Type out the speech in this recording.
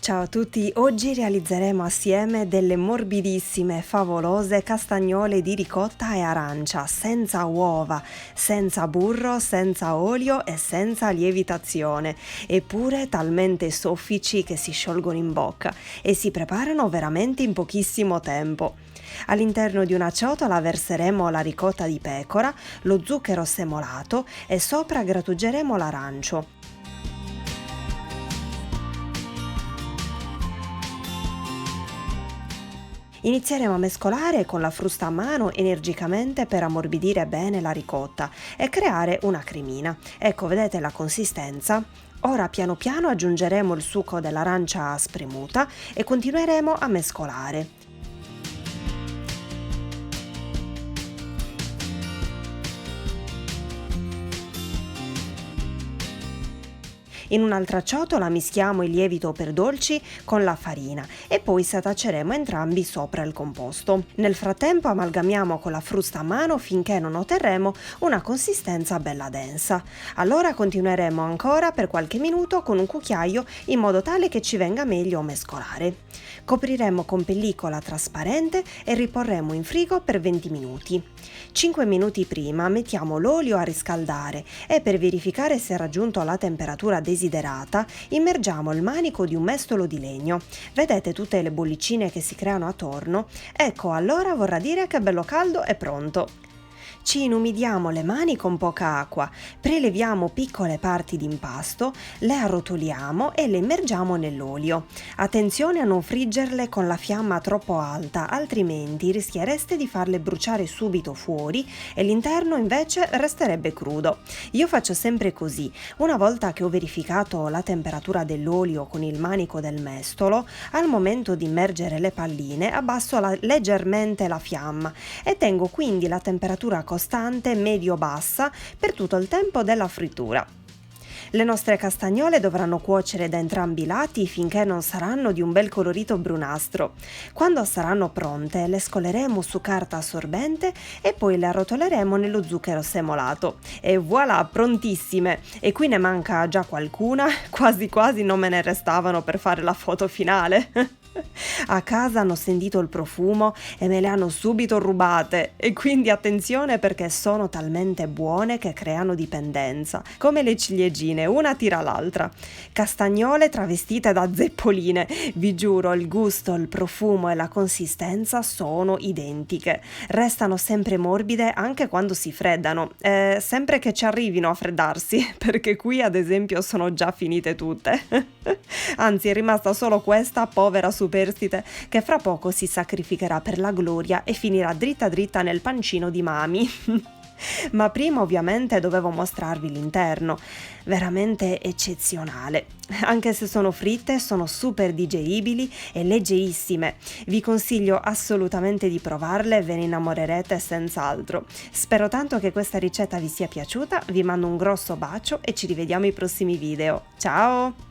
Ciao a tutti, oggi realizzeremo assieme delle morbidissime e favolose castagnole di ricotta e arancia, senza uova, senza burro, senza olio e senza lievitazione, eppure talmente soffici che si sciolgono in bocca e si preparano veramente in pochissimo tempo. All'interno di una ciotola verseremo la ricotta di pecora, lo zucchero semolato e sopra grattugeremo l'arancio. Inizieremo a mescolare con la frusta a mano energicamente per ammorbidire bene la ricotta e creare una cremina. Ecco, vedete la consistenza? Ora piano piano aggiungeremo il succo dell'arancia spremuta e continueremo a mescolare. In un'altra ciotola mischiamo il lievito per dolci con la farina e poi setacceremo entrambi sopra il composto. Nel frattempo amalgamiamo con la frusta a mano finché non otterremo una consistenza bella densa. Allora continueremo ancora per qualche minuto con un cucchiaio in modo tale che ci venga meglio mescolare. Copriremo con pellicola trasparente e riporremo in frigo per 20 minuti. 5 minuti prima mettiamo l'olio a riscaldare e per verificare se ha raggiunto la temperatura desiderata immergiamo il manico di un mestolo di legno. Vedete tutte le bollicine che si creano attorno? Ecco, allora vorrà dire che è bello caldo e pronto. Ci inumidiamo le mani con poca acqua, preleviamo piccole parti di impasto, le arrotoliamo e le immergiamo nell'olio. Attenzione a non friggerle con la fiamma troppo alta, altrimenti rischiereste di farle bruciare subito fuori e l'interno invece resterebbe crudo. Io faccio sempre così. Una volta che ho verificato la temperatura dell'olio con il manico del mestolo, al momento di immergere le palline abbasso leggermente la fiamma e tengo quindi la temperatura costante medio-bassa per tutto il tempo della frittura. Le nostre castagnole dovranno cuocere da entrambi i lati finché non saranno di un bel colorito brunastro. Quando saranno pronte le scoleremo su carta assorbente e poi le arrotoleremo nello zucchero semolato. E voilà, prontissime! E qui ne manca già qualcuna, quasi quasi non me ne restavano per fare la foto finale. A casa hanno sentito il profumo e me le hanno subito rubate e quindi attenzione perché sono talmente buone che creano dipendenza, come le ciliegine, una tira l'altra. Castagnole travestite da zeppoline, vi giuro il gusto, il profumo e la consistenza sono identiche, restano sempre morbide anche quando si freddano, sempre che ci arrivino a freddarsi, perché qui ad esempio sono già finite tutte. Anzi è rimasta solo questa povera superstite che fra poco si sacrificherà per la gloria e finirà dritta dritta nel pancino di mami. Ma prima ovviamente dovevo mostrarvi l'interno, veramente eccezionale. Anche se sono fritte, sono super digeribili e leggerissime. Vi consiglio assolutamente di provarle e ve ne innamorerete senz'altro. Spero tanto che questa ricetta vi sia piaciuta, vi mando un grosso bacio e ci rivediamo ai prossimi video. Ciao!